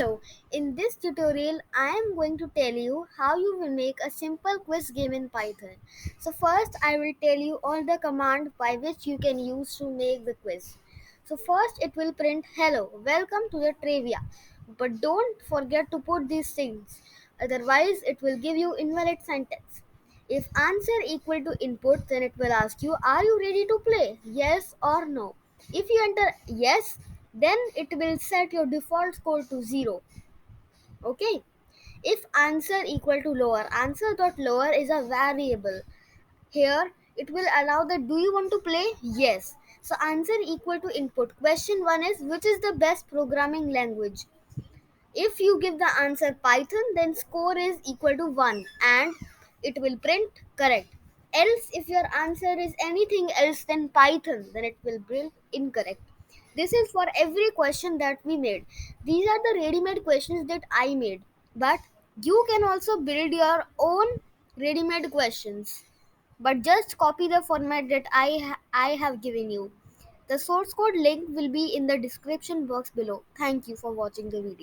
Hello, in this tutorial I am going to tell you how you will make a simple quiz game in Python. So first I will tell you all the commands by which you can use to make the quiz. So first it will print hello, welcome to the trivia. But don't forget to put these things, otherwise it will give you invalid sentence. If answer equal to input, then it will ask you, are you ready to play? Yes or no. If you enter yes, then it will set your default score to 0. Okay. If answer equal to lower, answer dot lower is a variable. Here it will allow the do you want to play? Yes. So answer equal to input. Question 1 is which is the best programming language? If you give the answer Python, then score is equal to 1 and it will print correct. Else, if your answer is anything else than Python, then it will print incorrect. This is for every question that we made. These are the ready-made questions that I made. But you can also build your own ready-made questions. But just copy the format that I have given you. The source code link will be in the description box below. Thank you for watching the video.